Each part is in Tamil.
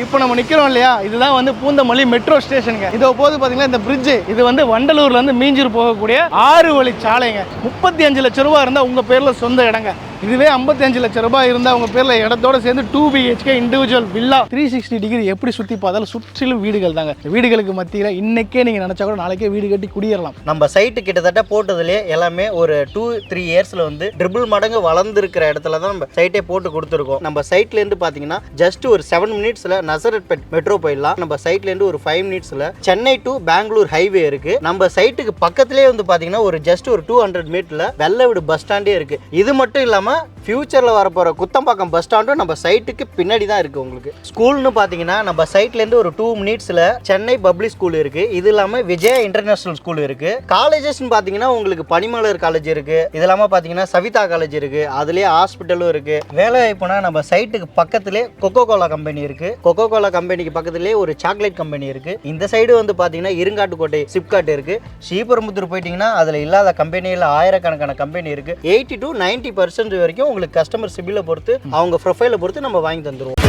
இப்போ நம்ம நிற்கிறோம் இல்லையா, இதுதான் வந்து பூந்தமல்லி மெட்ரோ ஸ்டேஷனுங்க. இதோ போது பார்த்தீங்கன்னா இந்த பிரிட்ஜ், இது வந்து வண்டலூர்லேருந்து மீஞ்சூர் போகக்கூடிய 6 வழி சாலைங்க. 35 லட்சம் ரூபா இருந்தால் உங்கள் பேரில் சொந்த இடங்க. இதுவே 55 லட்சம் ரூபாய் இருந்தால் உங்கள் பேரில் இடத்தோட சேர்ந்து 2 BHK இண்டிவிஜுவல் வில்லா 360 டிகிரி எப்படி சுற்றி பார்த்தாலும் சுற்றிலும் வீடுகள் தாங்க. வீடுகளுக்கு மத்தியில் இன்னைக்கே நீங்கள் நினச்சா கூட நாளைக்கே வீடு கட்டி குடியேறலாம். நம்ம சைட்டு கிட்டத்தட்ட போட்டதுலேயே எல்லாமே ஒரு 2-3 இயர்ஸில் வந்து ட்ரிபிள் மடங்கு வளர்ந்துருக்கிற இடத்துல தான் நம்ம சைட்டே போட்டு கொடுத்துருக்கோம். நம்ம சைட்லேருந்து பார்த்தீங்கன்னா ஜஸ்ட் ஒரு 7 மினிட்ஸில் நசரத்பேட் மெட்ரோ போயிடலாம். நம்ம சைட்லேருந்து ஒரு 5 மினிட்ஸில் சென்னை டு பெங்களூர் ஹைவே இருக்குது. நம்ம சைட்டுக்கு பக்கத்துலேயே வந்து பார்த்தீங்கன்னா ஒரு ஜஸ்ட் ஒரு 200 மீட்டரில் வெள்ளவீடு பஸ் ஸ்டாண்டே இருக்குது. இது மட்டும் இல்லாமல் ஃபியூச்சரில் வரப்போகிற குத்தம்பாக்கம் பஸ் ஸ்டாண்டும் நம்ம சைட்டுக்கு பின்னாடி தான் இருக்குது. உங்களுக்கு ஸ்கூல்னு பார்த்தீங்கன்னா நம்ம சைட்லேருந்து ஒரு 2 மினிட்ஸில் சென்னை பப்ளிக் ஸ்கூல் இருக்குது. இது இல்லாமல் விஜயா இன்டர்நேஷனல் ஸ்கூல் இருக்குது. காலேஜஸ்ன்னு பார்த்தீங்கன்னா உங்களுக்கு பனிமலர் காலேஜ் இருக்குது. இது இல்லாமல் பார்த்தீங்கன்னா சவிதா காலேஜ் இருக்குது. அதுலேயே ஹாஸ்பிட்டலும் இருக்குது. வேலை வாய்ப்புனா நம்ம சைட்டுக்கு பக்கத்துலேயே கொக்கோ கோலா கம்பெனி இருக்குது. கொக்கோ கோலா கம்பெனிக்கு பக்கத்துலேயே ஒரு சாக்லேட் கம்பெனி இருக்குது. இந்த சைடு வந்து பார்த்தீங்கன்னா இருங்காட்டுக்கோட்டை சிப்காட் இருக்குது. ஸ்ரீபெரும்புத்தூர் போயிட்டீங்கன்னா அதில் இல்லாத கம்பெனியில் ஆயிரக்கணக்கான கம்பெனி இருக்குது. 80 to 90% வரைக்கும் உங்களுக்கு கஸ்டமர் சிபிலை பொறுத்து அவங்க ப்ரொஃபைலை பொறுத்து நம்ம வாங்கி தந்துருவோம்.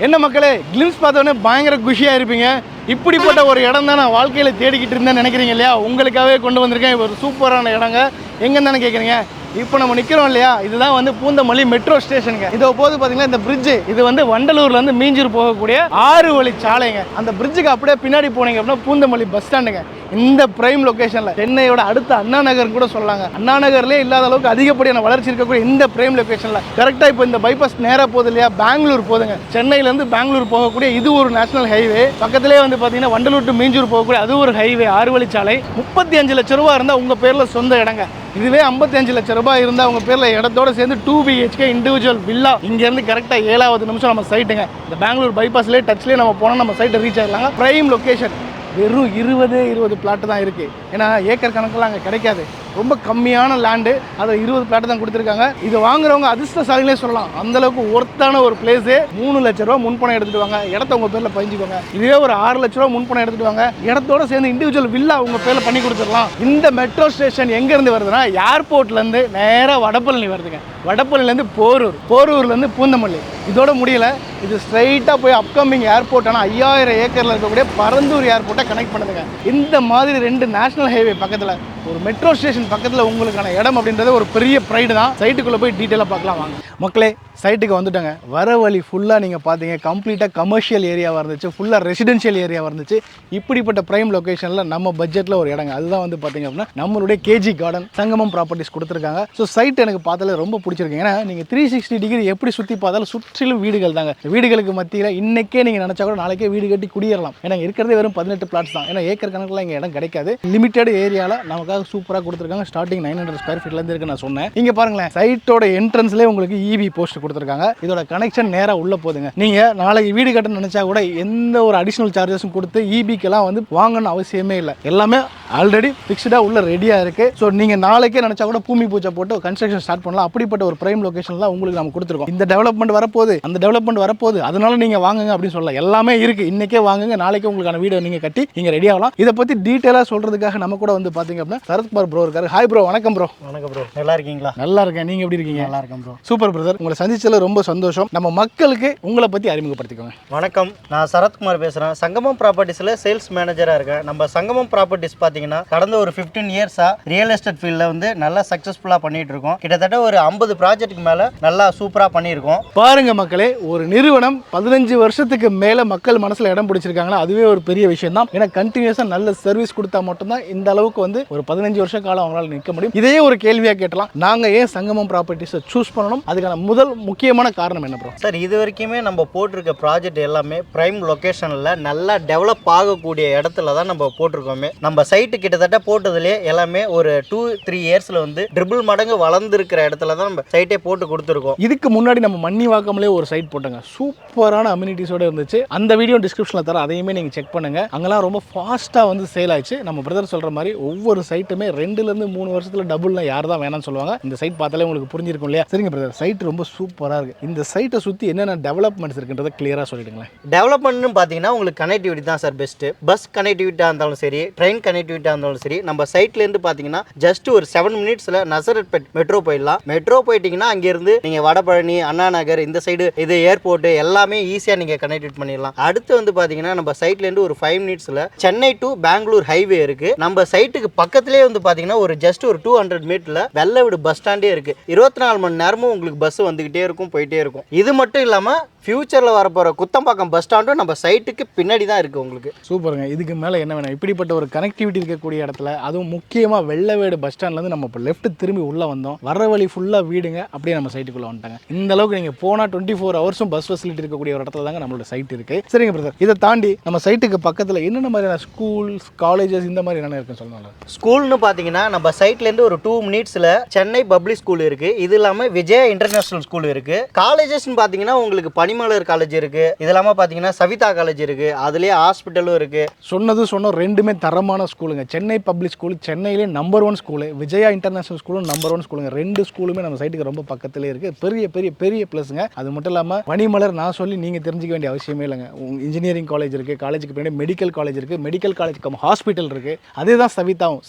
என்ன மக்களே, கிளிம்ஸ் பார்த்தோன்னே பயங்கர குஷியாக இருப்பீங்க. இப்படிப்பட்ட ஒரு இடம் தான் நான் வாழ்க்கையில் தேடிக்கிட்டு இருந்தேன்னு நினைக்கிறீங்க இல்லையா? உங்களுக்காகவே கொண்டு வந்திருக்கேன். ஒரு சூப்பரான இடங்க. எங்கன்னு தானே கேட்குறீங்க? இப்போ நம்ம நிற்கிறோம் இல்லையா, இதுதான் வந்து பூந்தமல்லி மெட்ரோ ஸ்டேஷனுங்க. இதோ போது பார்த்தீங்கன்னா இந்த பிரிட்ஜ், இது வந்து வண்டலூர்லேருந்து மீஞ்சூர் போகக்கூடிய 6 வழி சாலைங்க. அந்த பிரிட்ஜுக்கு அப்படியே பின்னாடி போனீங்க அப்படின்னா பூந்தமல்லி பஸ் ஸ்டாண்டுங்க. இந்த பிரைம் லொகேஷனில் சென்னையோட அடுத்த அண்ணா நகர் கூட சொல்லலாங்க. அண்ணா நகர்லேயே இல்லாத அளவுக்கு அதிகப்படியான வளர்ச்சி இருக்கக்கூடிய இந்த பிரைம் லொகேஷனில் கரெக்டாக இப்போ இந்த பைபாஸ் நேராக போகுது இல்லையா, பெங்களூர் போதுங்க. சென்னையிலேருந்து பெங்களூர் போகக்கூடிய இது ஒரு நேஷனல் ஹைவே. பக்கத்திலே வந்து பார்த்தீங்கன்னா வண்டலூர் டு மீஞ்சூர் போகக்கூடிய அது ஒரு ஹைவே, 6 வழி சாலை. 35 லட்சம் ரூபா இருந்தால் உங்கள் பேரில் சொந்த இடங்க. இதுவே 55 லட்சம் ரூபாய் இருந்தால் உங்கள் பேரில் இடத்தோட சேர்ந்து 2 BHK இண்டிவிஜுவல் வில்லா. இங்கேருந்து கரெக்டாக 7வது நிமிஷம் நம்ம சைட்டுங்க. இந்த பெங்களூர் பைபாஸ்லேயே டச்லேயே நம்ம போனால் நம்ம சைட்டை ரீச் ஆகிடலாங்க. Prime location. வெறும் 20 பிளாட்டு தான் இருக்குது. ஏன்னா ஏக்கர் கணக்கெல்லாம் அங்கே கிடைக்காது. ரொம்ப கம்மியான லேண்டு, அதை 20 பிளாட்டு தான் கொடுத்துருக்காங்க. இது வாங்குறவங்க அதிர்ஷ்டசாலிகளே சொல்லலாம். அந்தளவுக்கு ஒர்த்தான ஒரு பிளேஸு. 3 லட்ச ரூபா முன்பணம் எடுத்துகிட்டு வாங்க, இடத்த உங்கள் பேரில் பதிஞ்சுக்கோங்க. இதுவே ஒரு 6 லட்ச ரூபா முன்பணம் எடுத்துகிட்டு வாங்க, இடத்தோட சேர்ந்து இண்டிவிஜுவல் வில்லா உங்கள் பேரில் பண்ணி கொடுத்துடலாம். இந்த மெட்ரோ ஸ்டேஷன் எங்கேருந்து வருதுன்னா, ஏர்போர்ட்லேருந்து நேராக வடபழனி வருதுங்க. வடபழனிலேருந்து போரூர், போரூர்லேருந்து பூந்தமல்லி. இதோட முடியல, இது ஸ்ட்ரைட்டாக போய் அப்கமிங் ஏர்போர்ட் ஆனால் 5000 ஏக்கரில் இருக்கக்கூடிய பரந்தூர் ஏர்போர்ட்டை கனெக்ட் பண்ணுதுங்க. இந்த மாதிரி 2 நேஷனல் ஹைவே பக்கத்தில் ஒரு மெட்ரோ ஸ்டேஷன் பக்கத்தில் உங்களுக்கான இடம் அப்படின்றது ஒரு பெரிய ப்ரைடு தான். சைட்டுக்குள்ளே போய் டீட்டெயிலாக பார்க்கலாம் வாங்க மக்களே. சைட்டுக்கு வந்துட்டாங்க. வர வழி ஃபுல்லாக நீங்கள் பார்த்தீங்க கம்ப்ளீட்டாக கமர்ஷியல் ஏரியாவாக இருந்துச்சு, ஃபுல்லாக ரெசிடென்ஷியல் ஏரியாவாக இருந்துச்சு. இப்படிப்பட்ட ப்ரைம் லொக்கேஷனில் நம்ம பட்ஜெட்டில் ஒரு இடங்க. அதுதான் வந்து பார்த்தீங்க அப்படின்னா நம்மளுடைய கேஜி கார்டன் சங்கமம் ப்ராப்பர்ட்டிஸ் கொடுத்துருக்காங்க. ஸோ சைட் எனக்கு பார்த்தாலே ரொம்ப பிடிச்சிருக்கு. ஏன்னா நீங்கள் 360 டிகிரி எப்படி சுற்றி பார்த்தாலும் சுற்றிலும் வீடுகள் தாங்க. வீடுகளுக்கு மத்தியில் இன்னைக்கே நீங்கள் நினச்சா கூட நாளைக்கே வீடு கட்டி குடியேறலாம். ஏன்னா இருக்கிறதே வெறும் 18 பிளாட்ஸ் தான். ஏன்னா ஏக்கர் கணக்கில் இங்கே இடம் கிடைக்காது. லிமிட்டட் ஏரியாவில் நமக்காக சூப்பராக கொடுத்துருக்காங்க. ஸ்டார்டிங் 900 ஸ்கொயர் ஃபீட்லேருந்து இருக்கு நான் சொன்னேன். இங்கே பாருங்களேன், சைட்டோட என்ட்ரன்ஸ்லேயே உங்களுக்கு EV போஸ்ட் கொடுத்துருக்காங்க. இதோட கனெக்ஷன் நேராக உள்ள போதுங்க. நீங்கள் நாளைக்கு வீடு கட்டணும்னு நினச்சா கூட எந்த ஒரு அடிஷனல் சார்ஜஸும் கொடுத்து EBக்கெல்லாம் வந்து வாங்கணும்னு அவசியமே இல்லை. எல்லாமே ஆல்ரெடி ஃபிக்ஸ்டாக உள்ள ரெடியாக இருக்குது. ஸோ நீங்கள் நாளைக்கே நினச்சா கூட பூமி பூஜை போட்டு கன்ஸ்ட்ரக்ஷன் ஸ்டார்ட் பண்ணலாம். அப்படிப்பட்ட ஒரு பிரைம் லொகேஷன்லாம் உங்களுக்கு நம்ம கொடுத்துருக்கோம். இந்த டெவலப்மெண்ட் வரப்போகுது, அந்த டெவலப்மெண்ட் வரப்போகுது, அதனால நீங்கள் வாங்குங்க அப்படின்னு சொல்லலாம். எல்லாமே இருக்குது. இன்றைக்கே வாங்குங்க, நாளைக்கே உங்களுக்கான வீடியோ நீங்கள் கட்டி நீங்கள் ரெடி ஆகலாம். இதை பற்றி டீட்டெயிலாக சொல்கிறதுக்காக நம்ம கூட வந்து பார்த்தீங்க அப்படின்னா சரத்குமார் ப்ரோ இருக்காரு. Hi bro. வணக்கம் ப்ரோ. வணக்கம் ப்ரோ. நல்லா இருக்கீங்களா? நல்லா இருக்கேன். நீங்கள் எப்படி இருக்கீங்க? நல்லா இருக்கேன் ப்ரோ. Super brother. உங்களை சந்திச்சதில் ரொம்ப சந்தோஷம். நம்ம மக்களுக்கு உங்களை பற்றி அறிமுகப்படுத்திக்கோங்க. வணக்கம், நான் சரத்குமார் பேசுகிறேன். சங்கமம் ப்ராப்பர்ட்டிஸில் சேல்ஸ் மேனேஜராக இருக்கேன். நம்ம சங்கமம் ப்ராப்பர்ட்டிஸ் பார்த்தீங்கன்னா கடந்த ஒரு 15 இயர்ஸாக ரியல் எஸ்டேட் ஃபீல்டில் வந்து நல்லா சக்ஸஸ்ஃபுல்லாக பண்ணிட்டு இருக்கோம். கிட்டத்தட்ட ஒரு 50 ப்ராஜெக்ட்டுக்கு மேலே நல்லா சூப்பராக பண்ணியிருக்கோம். பாருங்க மக்களே, ஒரு நிறுவனம் 15 வருஷத்துக்கு மேலே மக்கள் மனசில் இடம் பிடிச்சிருக்காங்கன்னா அதுவே ஒரு பெரிய விஷயம் தான். ஏன்னா கண்டினியூஸாக நல்ல சர்வீஸ் கொடுத்தா மட்டும்தான் இந்த அளவுக்கு வந்து ஒரு 15 வருஷ காலம் அவங்களால நிற்க முடியும். இதே ஒரு கேள்வியாக கேட்டலாம், நாங்கள் ஏன் சங்கமம் ப்ராப்பர்ட்டிஸை சூஸ் பண்ணணும்? அதுக்கான முதல் முக்கியமான காரணம் என்ன ப்ரோ? சார், இது வரைக்குமே நம்ம போட்டிருக்க ப்ராஜெக்ட் எல்லாமே பிரைம் லொக்கேஷனில் நல்லா டெவலப் ஆகக்கூடிய இடத்துல தான் நம்ம போட்டிருக்கோமே. நம்ம சைட்டு கிட்டத்தட்ட போட்டதுலேயே எல்லாமே ஒரு 2-3 இயர்ஸில் வந்து ட்ரிபிள் மடங்கு வளர்ந்துருக்கிற இடத்துல தான் நம்ம சைட்டே போட்டு கொடுத்துருக்கோம். இதுக்கு முன்னாடி நம்ம மன்னிவாக்கம்லேயே ஒரு சைட் போட்டோங்க. சூப்பரான அம்யூனிட்டிஸோட இருந்துச்சு. அந்த வீடியோ டிஸ்கிரிப்ஷனில் தர, அதையுமே நீங்கள் செக் பண்ணுங்க. அங்கெல்லாம் ரொம்ப ஃபாஸ்ட்டாக வந்து சேல் ஆயிடுச்சு. நம்ம பிரதர் சொல்கிற மாதிரி ஒவ்வொரு சைட்டுமே 2 to 3 வருஷத்தில் டபுள்னா யார் தான் வேணாம்னு சொல்லுவாங்க. இந்த சைட் பார்த்தாலே உங்களுக்கு புரிஞ்சிருக்கும் இல்லையா? சரிங்க பிரதர், சைட் ரொம்ப சூப்பர் சூப்பராக இருக்குது. இந்த சைட்டை சுற்றி என்னென்ன டெவலப்மெண்ட்ஸ் இருக்குன்றதை கிளியராக சொல்லிடுங்களேன். டெவலப்மெண்ட்னு பார்த்தீங்கன்னா உங்களுக்கு கனெக்டிவிட்டி தான் சார் பெஸ்ட்டு. பஸ் கனெக்டிவிட்டியாக இருந்தாலும் சரி, ட்ரெயின் கனெக்டிவிட்டியாக இருந்தாலும் சரி, நம்ம சைட்லேருந்து பார்த்தீங்கன்னா ஜஸ்ட் ஒரு 7 மினிட்ஸில் நசரத்பேட் மெட்ரோ போயிடலாம். மெட்ரோ போயிட்டீங்கன்னா அங்கேருந்து நீங்கள் வடபழனி, அண்ணா நகர், இந்த சைடு இது ஏர்போர்ட் எல்லாமே ஈஸியாக நீங்கள் கனெக்ட் பண்ணிடலாம். அடுத்து வந்து பார்த்தீங்கன்னா நம்ம சைட்லேருந்து ஒரு 5 மினிட்ஸில் சென்னை டு பெங்களூர் ஹைவே இருக்கு. நம்ம சைட்டுக்கு பக்கத்திலே வந்து பார்த்தீங்கன்னா ஒரு ஜஸ்ட் ஒரு 200 மீட்டர்ல வெள்ளவீடு பஸ் ஸ்டாண்டே இருக்கு. 24 மணி நேரமும் உங்களுக்கு பஸ் வந்துகிட்டே இருக்கும், போயிட்டே இருக்கும். இது மட்டும் இல்லாமல் ஃபியூச்சரில் வரப்போகிற குத்தம்பாக்கம் பஸ் ஸ்டாண்டும் நம்ம சைட்டுக்கு பின்னாடி தான் இருக்குது உங்களுக்கு. சூப்பருங்க. இதுக்கு மேலே என்ன வேணும்? இப்படிப்பட்ட ஒரு கனெக்டிவிட்டி இருக்கக்கூடிய இடத்துல, அதுவும் முக்கியமாக வெள்ளவேடு பஸ் ஸ்டாண்ட்லேருந்து நம்ம இப்போ லெஃப்ட் திரும்பி உள்ளே வந்தோம். வர வழி ஃபுல்லாக வீடுங்க, அப்படியே நம்ம சைட்டுக்குள்ளே வந்துட்டாங்க. இந்த அளவுக்கு நீங்கள் போனால் 24 ஹவர்ஸும் பஸ் ஃபெசிலிட்டி இருக்கக்கூடிய ஒரு இடத்துல தாங்க நம்மளோட சைட் இருக்குது. சரிங்க பிரதர், இதை தாண்டி நம்ம சைட்டுக்கு பக்கத்தில் என்னென்ன மாதிரியான ஸ்கூல்ஸ், காலேஜஸ் இந்த மாதிரி என்னென்ன இருக்குன்னு சொல்லலாம். ஸ்கூல்னு பார்த்தீங்கன்னா நம்ம சைட்லேருந்து ஒரு 2 மினிட்ஸில் சென்னை பப்ளிக் ஸ்கூல் இருக்குது. இது இல்லாமல் விஜயா இன்டர்நேஷனல் ஸ்கூல் இருக்குது. காலேஜஸ்ன்னு பார்த்தீங்கன்னா உங்களுக்கு பனிமலர் காலேஜ் இருக்குது. இது இல்லாமல் பார்த்தீங்கன்னா சவிதா காலேஜ் இருக்குது. அதுலேயே ஹாஸ்பிட்டலும் இருக்குது. சொன்னோம் ரெண்டுமே தரமான ஸ்கூலுங்க. சென்னை பப்ளிக் ஸ்கூல் சென்னையிலே நம்பர் 1 ஸ்கூலு, விஜயா இன்டர்நேஷனல் ஸ்கூலும் நம்பர் 1 ஸ்கூலுங்க. 2 ஸ்கூலுமே நம்ம சைட்டுக்கு ரொம்ப பக்கத்துலேயே இருக்குது. பெரிய பெரிய பெரிய ப்ளஸ்ங்க. அது மட்டும் இல்லாமல் பனிமலர் நான் சொல்லி நீங்கள் தெரிஞ்சிக்க வேண்டிய அவசியமே இல்லைங்க. இன்ஜினியரிங் காலேஜ் இருக்குது, காலேஜுக்கு பின்னாடி மெடிக்கல் காலேஜ் இருக்குது, மெடிக்கல் காலேஜ் கம் ஹாஸ்பிட்டல் இருக்குது. அதே தான்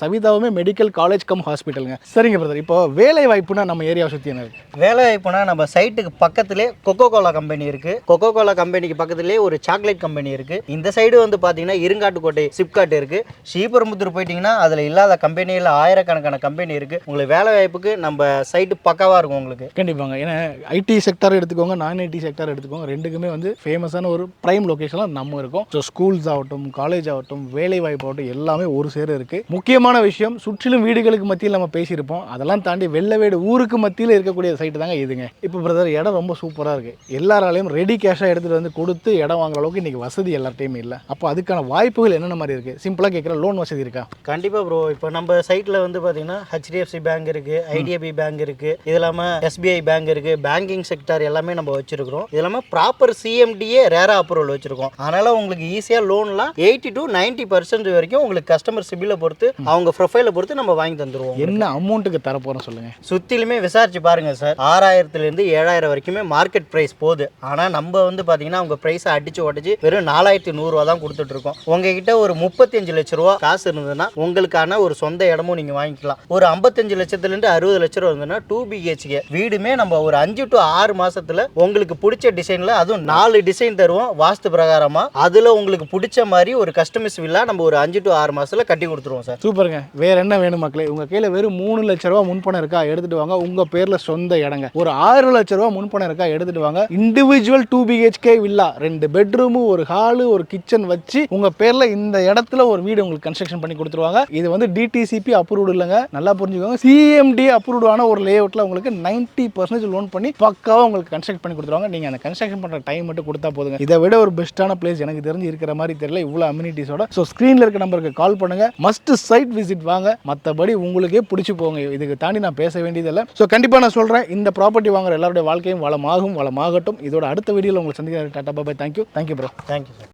சவிதாவுமே மெடிக்கல் காலேஜ் கம் ஹாஸ்பிட்டலுங்க. சரிங்க பிரதர், இப்போ வேலை வாய்ப்புனா நம்ம ஏரியாவை சுற்றி என்ன இருக்குது? வேலை வாய்ப்புனா நம்ம சைட்டுக்கு பக்கத்துலேயே கொக்கோ கோலா கம்பெனி இருக்குது. கொக்கோ கோலா கம்பெனிக்கு பக்கத்துலேயே ஒரு சாக்லேட் கம்பெனி இருக்குது. இந்த சைடு வந்து பார்த்தீங்கன்னா இருங்காட்டுக்கோட்டை சிப்காட் இருக்குது. ஸ்ரீபெரும்புத்தூர் போயிட்டீங்கன்னா அதில் இல்லாத கம்பெனியில் ஆயிரக்கணக்கான கம்பெனி இருக்குது. உங்களுக்கு வேலை வாய்ப்புக்கு நம்ம சைட்டு பக்காவாக இருக்கும் உங்களுக்கு. கண்டிப்பாங்க. ஏன்னா ஐடி செக்டார் எடுத்துக்கோங்க, நான் ஐடி செக்டார் எடுத்துக்கோங்க, ரெண்டுக்குமே வந்து ஃபேமஸான ஒரு ப்ரைம் லொக்கேஷனில் நம்ம இருக்கோம். ஸோ ஸ்கூல்ஸ் ஆகட்டும், காலேஜ் ஆகட்டும், வேலை வாய்ப்பு ஆகட்டும், எல்லாமே ஒரு சேர இருக்குது. முக்கியமான விஷயம், சுற்றிலும் வீடுகளுக்கு மத்தியில் நம்ம பேசியிருப்போம். அதெல்லாம் தாண்டி வெள்ளவேடு ஊருக்கு மத்தியில் இருக்கக்கூடிய சைட்டு தாங்க இதுங்க. இப்போ பிரதர், இடம் ரொம்ப சூப்பராக இருக்குது. எல்லாராலையும் ரெடி கேஷாக எடுத்துகிட்டு வந்து கொடுத்து இடம் வாங்குற அளவுக்கு இன்றைக்கி வசதி எல்லார்ட்டையுமே இல்லை. அப்போ அதுக்கான வாய்ப்புகள் என்னென்ன மாதிரி இருக்குது? சிம்பிளாக கேட்குற, லோன் வசதி இருக்கா? கண்டிப்பாக ப்ரோ. இப்போ நம்ம சைட்டில் வந்து பார்த்தீங்கன்னா HDFC பேங்க் இருக்குது, IDFC பேங்க் இருக்குது, இது இல்லாமல் SBI பேங்க் இருக்குது. பேங்கிங் செக்டார் எல்லாமே நம்ம வச்சுருக்கிறோம். இது இல்லாமல் ப்ராப்பர் CMDA ரேரா அப்ரூவல் வச்சுருக்கோம். அதனால் உங்களுக்கு ஈஸியாக லோன்லாம் 80 to 90% வரைக்கும் உங்களுக்கு கஸ்டமர் சிபிலை பொறுத்து, அவங்க ப்ரொஃபைலை பொறுத்து நம்ம வாங்கி தந்துடுவோம். என்ன அமௌண்ட்டுக்கு தரப்போகிறோம் சொல்லுங்கள். சுற்றிலுமே விசாரிச்சு பாருங்கள் சார். 6000 to 7000 வரைக்குமே மார்க்கெட் ப்ரைஸ் போகுது. ஆனால் நம்ம வந்து பார்த்தீங்கன்னா அவங்க ப்ரைஸை அடிச்சு உடச்சி வெறும் 4100 ரூபா தான் கொடுத்துட்ருக்கோம். உங்ககிட்ட ஒரு 35 லட்ச ரூபா காசு இருந்ததுன்னா உங்களுக்கான ஒரு சொந்த இடமும் நீங்கள் வாங்கிக்கலாம். ஒரு 55 லட்சத்துலேருந்து 60 லட்ச ரூபா இருந்ததுன்னா 2 BHK வீடுமே நம்ம ஒரு 5 to 6 மாசத்துல உங்களுக்கு பிடிச்ச டிசைனில், அதுவும் 4 டிசைன் தருவோம் வாஸ்து பிரகாரமாக. அதில் உங்களுக்கு பிடிச்ச மாதிரி ஒரு கஸ்டமைஸ் வில்லா நம்ம ஒரு 5 to 6 மாசத்துல கட்டி கொடுத்துருவோம் சார். சூப்பருங்க. வேற என்ன வேணும் மக்களே? உங்கள் கையில் வெறும் 3 லட்ச ரூபா முன்பணம் இருக்கா? எடுத்துகிட்டு வாங்க. உங்கள் பேரில் சொந்த இடங்க. ஒரு 6 லட்ச ரூபா முன்பணம் இருக்கா? எடுத்துகிட்டு வாங்க. இண்டிவிஜுவல் 2 BHK வில்லா, 2 பெட்ரூமு, ஒரு ஹாலு, ஒரு கிச்சன் வச்சு உங்கள் பேரில் இந்த இடத்துல ஒரு வீடு உங்களுக்கு கன்ஸ்ட்ரக்ஷன் பண்ணி கொடுத்துருவாங்க. இது வந்து DTCP அப்ரூவ்டு இல்லைங்க, நல்லா புரிஞ்சுக்கோங்க. CMDA அப்ரூவ்டான ஒரு லேஅவுட்டில் உங்களுக்கு 90% லோன் பண்ணி பக்காவாக உங்களுக்கு கன்ஸ்ட்ரக்ட் பண்ணி கொடுத்துருவாங்க. நீங்கள் அந்த கன்ஸ்ட்ரக்ஷன் பண்ணுற டைம் மட்டும் கொடுத்தா போதுங்க. இதை விட ஒரு பெஸ்ட்டான பிளேஸ் எனக்கு தெரிஞ்சு இருக்கிற மாதிரி தெரியல, இவ்வளோ அம்யூனிட்டிஸோட. ஸோ ஸ்க்ரீனில் இருக்க நம்பருக்கு கால் பண்ணுங்கள். மஸ்ட் சைட் விசிட் வாங்க. மற்றபடி உங்களுக்கே பிடிச்சி போங்க. இதுக்கு தாண்டி நான் பேச வேண்டியதில்லை. ஸோ கண்டிப்பாக நான் சொல்கிறேன், இந்த ப்ராப்பர்ட்டி வாங்குற எல்லாருடைய வாழ்க்கையும் வளமாகட்டும். இதோட அடுத்த வீடியோவில் உங்களை சந்திக்கிறேன். டாடா, பாய், தேங்க்யூ ப்ரோ. Thank you sir.